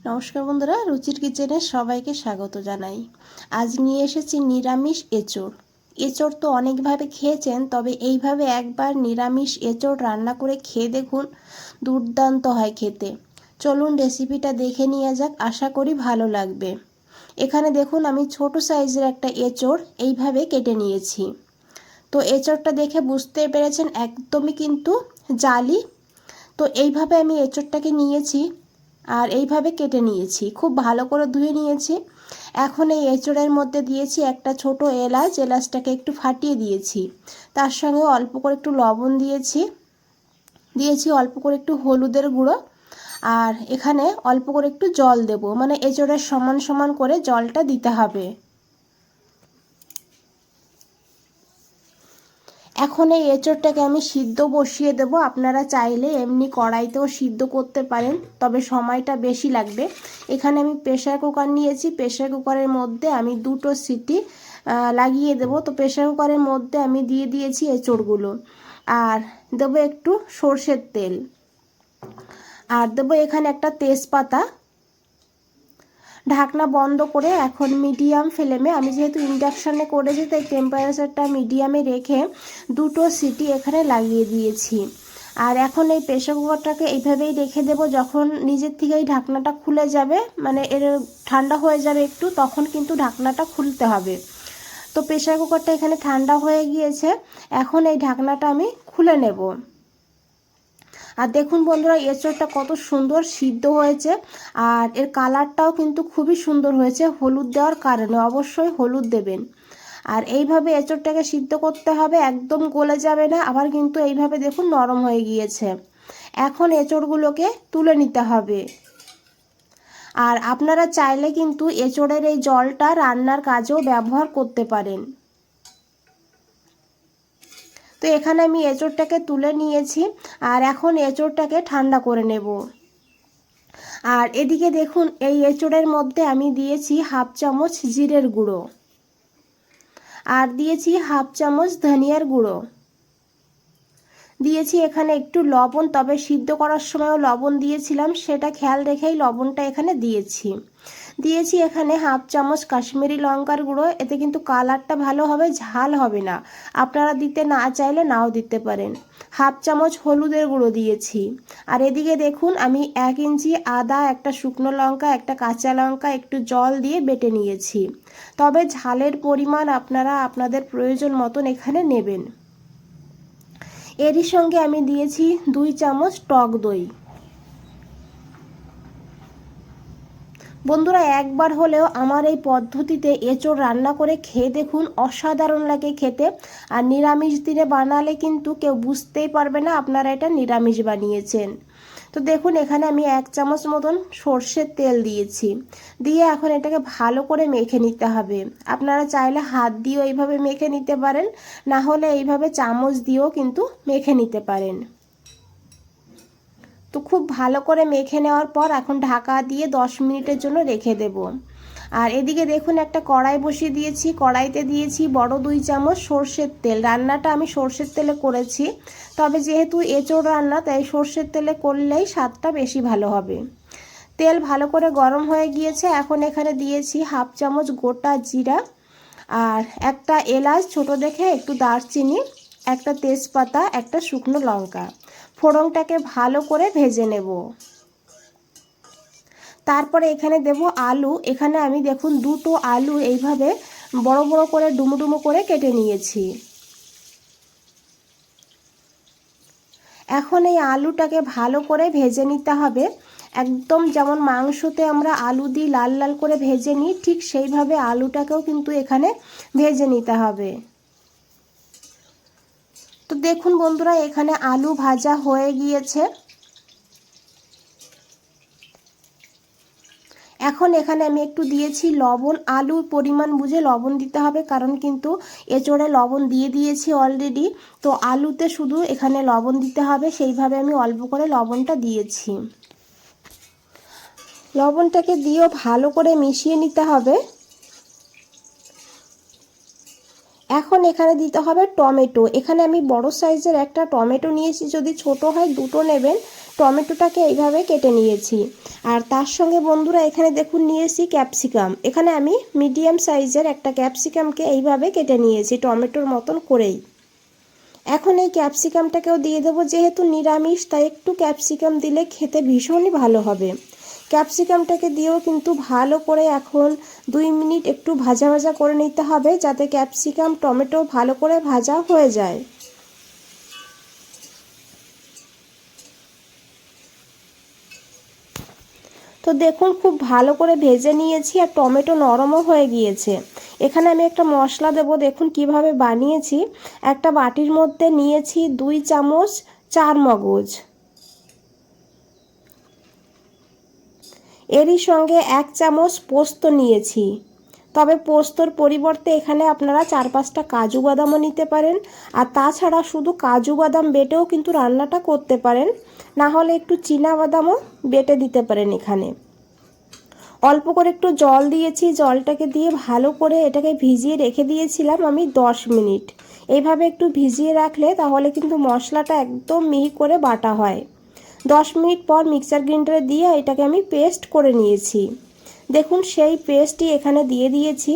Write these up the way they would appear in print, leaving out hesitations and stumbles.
নমস্কার বন্ধুরা, রুচির কিচেনে সবাইকে স্বাগত জানাই। আজ নিয়ে এসেছি নিরামিষ এঁচোড়। এঁচোড় তো অনেকভাবে খেয়েছেন, তবে এইভাবে একবার নিরামিষ এঁচোড় রান্না করে খেয়ে দেখুন, দুর্দান্ত হয় খেতে। চলুন রেসিপিটা দেখে নিয়ে যাক, আশা করি ভালো লাগবে। এখানে দেখুন আমি ছোট সাইজের একটা এঁচোড় এইভাবে কেটে নিয়েছি। তো এঁচোড়টা দেখে বুঝতে পেরেছেন একদমই কিন্তু জালি। তো এইভাবে আমি এঁচোড়টাকে নিয়েছি আর এইভাবে কেটে নিয়েছি, খুব ভালো করে ধুয়ে নিয়েছি। এখন এই এঁচোড়ের মধ্যে দিয়েছি একটা ছোট এলাচ, এলাচটাকে একটু ফাটিয়ে দিয়েছি। তার সঙ্গে অল্প করে একটু লবণ দিয়েছি অল্প করে একটু হলুদের গুঁড়ো, আর এখানে অল্প করে একটু জল দেব, মানে এঁচোড়ের সমান সমান করে জলটা দিতে হবে। এখন এই এঁচোড়টাকে আমি সিদ্ধ বসিয়ে দেব। আপনারা চাইলে এমনি কড়াইতেও সিদ্ধ করতে পারেন, তবে সময়টা বেশি লাগবে। এখানে আমি প্রেসার কুকার নিয়েছি, প্রেসার কুকারের মধ্যে আমি 2টো সিটি লাগিয়ে দেব। তো প্রেসার কুকারের মধ্যে আমি দিয়ে দিয়েছি এঁচোড়গুলো, আর দেবো একটু সর্ষের তেল, আর দেবো এখানে একটা তেজপাতা। ঢাকনা বন্ধ করে এখন মিডিয়াম ফ্লেমে, আমি যেহেতু ইন্ডাকশানে করেছি তাই টেম্পারেচারটা মিডিয়ামে রেখে 2টো সিটি এখানে লাগিয়ে দিয়েছি। আর এখন এই প্রেসার কুকারটাকে এইভাবেই রেখে দেব। যখন নিজের থেকেই ঢাকনাটা খুলে যাবে, মানে এর ঠান্ডা হয়ে যাবে একটু, তখন কিন্তু ঢাকনাটা খুলতে হবে। তো প্রেসার কুকারটা এখানে ঠান্ডা হয়ে গিয়েছে, এখন এই ঢাকনাটা আমি খুলে নেব। আর দেখুন বন্ধুরা, এঁচোড়টা কত সুন্দর সিদ্ধ হয়েছে, আর এর কালারটাও কিন্তু খুবই সুন্দর হয়েছে হলুদ দেওয়ার কারণে। অবশ্যই হলুদ দেবেন। আর এইভাবে এঁচোড়টাকে সিদ্ধ করতে হবে, একদম গলে যাবে না, আবার কিন্তু এইভাবে দেখুন নরম হয়ে গিয়েছে। এখন এঁচোড়গুলোকে তুলে নিতে হবে। আর আপনারা চাইলে কিন্তু এঁচোড়ের এই জলটা রান্নার কাজেও ব্যবহার করতে পারেন। তো এখানে আমি এঁচোড়টাকে তুলে নিয়েছি, আর এখন এঁচোড়টাকে ঠান্ডা করে নেব। আর এদিকে দেখুন এই এঁচোড়ের মধ্যে আমি দিয়েছি 1/2 চামচ জিরের গুঁড়ো, আর দিয়েছি 1/2 চামচ ধনিয়ার গুঁড়ো, দিয়েছি এখানে একটু লবণ, তবে সিদ্ধ করার সময়ও লবণ দিয়েছিলাম, সেটা খেয়াল রেখেই লবণটা এখানে দিয়েছি এখানে 1/2 চামচ কাশ্মীরি লঙ্কার গুঁড়ো। এতে কিন্তু কালারটা ভালো হবে, ঝাল হবে না। আপনারা দিতে না চাইলে নাও দিতে পারেন। 1/2 চামচ হলুদের গুঁড়ো দিয়েছি। আর এদিকে দেখুন আমি 1 ইঞ্চি আদা, একটা শুকনো লঙ্কা, একটা কাঁচা লঙ্কা একটু জল দিয়ে বেটে নিয়েছি। তবে ঝালের পরিমাণ আপনারা আপনাদের প্রয়োজন মতন এখানে নেবেন। এরই সঙ্গে আমি দিয়েছি 2 চামচ টক দই। বন্ধুরা, একবার হলেও আমার এই পদ্ধতিতে এঁচোড় রান্না করে খেয়ে দেখুন, অসাধারণ লাগে খেতে। আর নিরামিষ দিনে বানালে কিন্তু কেউ বুঝতেই পারবে না আপনারা এটা নিরামিষ বানিয়েছেন। তো দেখুন এখানে আমি 1 চামচ মতন সর্ষের তেল দিয়েছি, দিয়ে এখন এটাকে ভালো করে মেখে নিতে হবে। আপনারা চাইলে হাত দিয়েও এইভাবে মেখে নিতে পারেন, না হলে এইভাবে চামচ দিয়েও কিন্তু মেখে নিতে পারেন। তো খুব ভালো করে মেখে নেওয়ার পর এখন ঢাকা দিয়ে 10 মিনিটের জন্য রেখে দেব। আর এদিকে দেখুন একটা কড়াই বসিয়ে দিয়েছি, কড়াইতে দিয়েছি বড় 2 চামচ সর্ষের তেল। রান্নাটা আমি সর্ষের তেলে করেছি, তবে যেহেতু এঁচোড় রান্না তাই সর্ষের তেলে করলেই স্বাদটা বেশি ভালো হবে। তেল ভালো করে গরম হয়ে গিয়েছে, এখন এখানে দিয়েছি 1/2 চামচ গোটা জিরা, আর একটা এলাচ ছোট দেখে, একটু দারচিনি, একটা তেজপাতা, একটা শুকনো লঙ্কা। ফোড়নটাকে ভালো করে ভেজে নেব। তারপরে এখানে দেব আলু। এখানে আমি দেখুন 2টো আলু এইভাবে বড় বড় করে ডুমো ডুমো করে কেটে নিয়েছি। এখন এই আলুটাকে ভালো করে ভেজে নিতে হবে, একদম যেমন মাংসতে আমরা আলু দিই লাল লাল করে ভেজে নিই, ঠিক সেইভাবে আলুটাকেও কিন্তু এখানে ভেজে নিতে হবে। তো দেখুন বন্ধুরা, এখানে আলু ভাজা হয়ে গিয়েছে। এখন এখানে আমি একটু দিয়েছি লবণ। আলুর পরিমাণ বুঝে লবণ দিতে হবে, কারণ কিন্তু এঁচোড়ে লবণ দিয়ে দিয়েছি অলরেডি। তো আলুতে শুধু এখানে লবণ দিতে হবে, সেইভাবে আমি অল্প করে লবণটা দিয়েছি। লবণটাকে দিয়েও ভালো করে মিশিয়ে নিতে হবে। এখন এখানে দিতে হবে টমেটো। এখানে আমি বড় সাইজের একটা টমেটো নিয়েছি, যদি ছোট হয় 2টো নেবেন। টমেটোটাকে এইভাবে কেটে নিয়েছি। আর তার সঙ্গে বন্ধুরা এখানে দেখুন নিয়েছি ক্যাপসিকাম। এখানে আমি মিডিয়াম সাইজের একটা ক্যাপসিকামকে এইভাবে কেটে নিয়েছি টমেটোর মতন করেই। এখন এই ক্যাপসিকামটাকেও দিয়ে দেবো, যেহেতু নিরামিষ তাই একটু ক্যাপসিকাম দিলে খেতে ভীষণই ভালো হবে। ক্যাপসিকামটাকে দিয়েও কিন্তু ভালো করে এখন 2 মিনিট একটু ভাজা ভাজা করে নিতে হবে, যাতে ক্যাপসিকাম টমেটো ভালো করে ভাজা হয়ে যায়। তো দেখুন খুব ভালো করে ভেজে নিয়েছি আর টমেটো নরমও হয়ে গিয়েছে। এখানে আমি একটা মশলা দেব, দেখুন কিভাবে বানিয়েছি। একটা বাটির মধ্যে নিয়েছি 2 চামচ চারমগজ, এরই সঙ্গে 1 চামচ পোস্ত নিয়েছি। তবে পোস্তর পরিবর্তে এখানে আপনারা 4-5টা কাজু বাদামও নিতে পারেন। আর তাছাড়া শুধু কাজু বাদাম বেটেও কিন্তু রান্নাটা করতে পারেন, না হলে একটু চীনা বাদামও বেটে দিতে পারেন। এখানে অল্প করে একটু জল দিয়েছি, জলটাকে দিয়ে ভালো করে এটাকে ভিজিয়ে রেখে দিয়েছিলাম আমি 10 মিনিট। এইভাবে একটু ভিজিয়ে রাখলে তাহলে কিন্তু মশলাটা একদম মিহি করে বাটা হয়। 10 মিনিট পর মিক্সার গ্রাইন্ডারে দিয়ে এটাকে আমি পেস্ট করে নিয়েছি। দেখুন সেই পেস্টই এখানে দিয়ে দিয়েছি।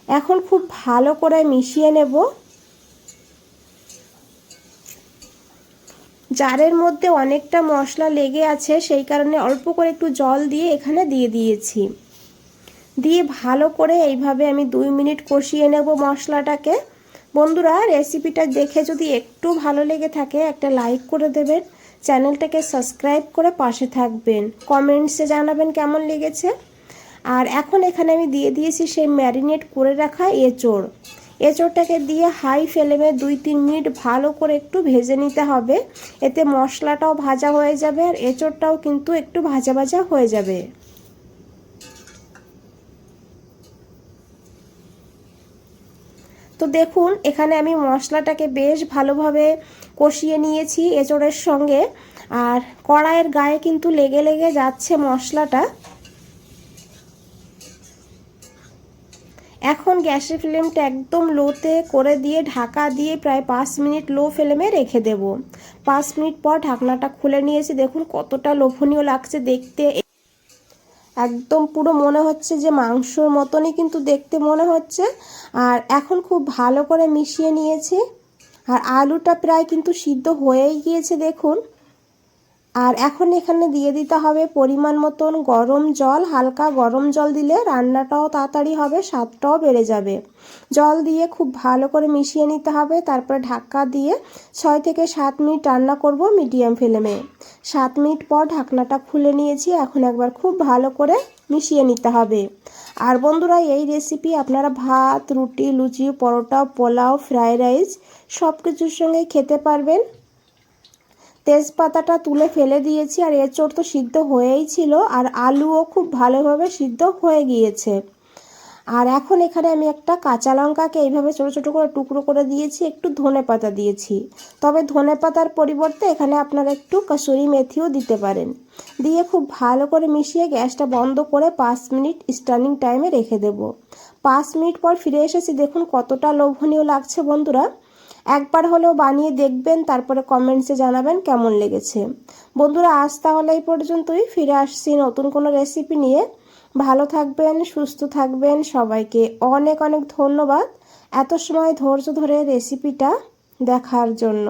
এখন খুব ভালো করে মিশিয়ে নেব। জারের মধ্যে অনেকটা মশলা লেগে আছে, সেই কারণে অল্প করে একটু জল দিয়ে এখানে দিয়ে দিয়েছি। দিয়ে ভালো করে এইভাবে আমি 2 মিনিট কষিয়ে নেব মশলাটাকে। বন্ধুরা রেসিপিটা দেখে যদি একটু ভালো লেগে থাকে একটা লাইক করে দেবেন, চ্যানেলটাকে সাবস্ক্রাইব করে পাশে থাকবেন, কমেন্টসে জানাবেন কেমন লেগেছে। আর এখন এখানে আমি দিয়ে দিয়েছি সেই ম্যারিনেট করে রাখা এঁচোড়। এঁচোড়টাকে দিয়ে হাই ফ্লেমে 2-3 মিনিট ভালো করে একটু ভেজে নিতে হবে। এতে মশলাটাও ভাজা হয়ে যাবে আর এঁচোড়টাও কিন্তু একটু ভাজা ভাজা হয়ে যাবে। তো দেখুন এখানে আমি মশলাটাকে বেশ ভালোভাবে কষিয়ে নিয়েছি এঁচোড়ের সঙ্গে। আর কড়াইয়ের গায়ে কিন্তু লেগে লেগে যাচ্ছে মশলাটা। এখন গ্যাসের ফ্লেমটা একদম লোতে করে দিয়ে ঢাকা দিয়ে প্রায় 5 মিনিট লো ফ্লেমে রেখে দেব। 5 মিনিট পর ঢাকনাটা খুলে নিয়েছি। দেখুন কতটা লোভনীয় লাগছে দেখতে, একদম পুরো মনে হচ্ছে যে মাংসর মতনই কিন্তু দেখতে মনে হচ্ছে। আর এখন খুব ভালো করে মিশিয়ে নিয়েছি। আর আলুটা প্রায় কিন্তু সিদ্ধ হয়েই গিয়েছে দেখুন। আর এখন এখানে দিয়ে দিতে হবে পরিমাণ মতন গরম জল। হালকা গরম জল দিলে রান্নাটাও তাড়াতাড়ি হবে, স্বাদটাও বেড়ে যাবে। জল দিয়ে খুব ভালো করে মিশিয়ে নিতে হবে। তারপরে ঢাকা দিয়ে 6 থেকে 7 মিনিট রান্না করব মিডিয়াম ফ্লেমে। 7 মিনিট পর ঢাকনাটা খুলে নিয়েছি। এখন একবার খুব ভালো করে মিশিয়ে নিতে হবে। আর বন্ধুরা এই রেসিপি আপনারা ভাত, রুটি, লুচি, পরোটা, পোলাও, ফ্রাইড রাইস সব কিছুর সঙ্গেই খেতে পারবেন। তেজপাতাটা তুলে ফেলে দিয়েছি। আর এঁচোড় তো সিদ্ধ হয়েই ছিল আর আলুও খুব ভালোভাবে সিদ্ধ হয়ে গিয়েছে। আর এখন এখানে আমি একটা কাঁচা লঙ্কাকে এইভাবে ছোটো ছোটো করে টুকরো করে দিয়েছি, একটু ধনেপাতা দিয়েছি। তবে ধনেপাতার পরিবর্তে এখানে আপনারা একটু কসুরি মেথিও দিতে পারেন। দিয়ে খুব ভালো করে মিশিয়ে গ্যাসটা বন্ধ করে 5 মিনিট স্ট্যান্ডিং টাইমে রেখে দেব। 5 মিনিট পর ফিরে এসেছি। দেখুন কতটা লোভনীয় লাগছে বন্ধুরা। একবার হলেও বানিয়ে দেখবেন, তারপরে কমেন্টসে জানাবেন কেমন লেগেছে। বন্ধুরা আজ তাহলে এই পর্যন্তই, ফিরে আসছি নতুন কোনো রেসিপি নিয়ে। ভালো থাকবেন, সুস্থ থাকবেন। সবাইকে অনেক অনেক ধন্যবাদ এত সময় ধৈর্য ধরে রেসিপিটা দেখার জন্য।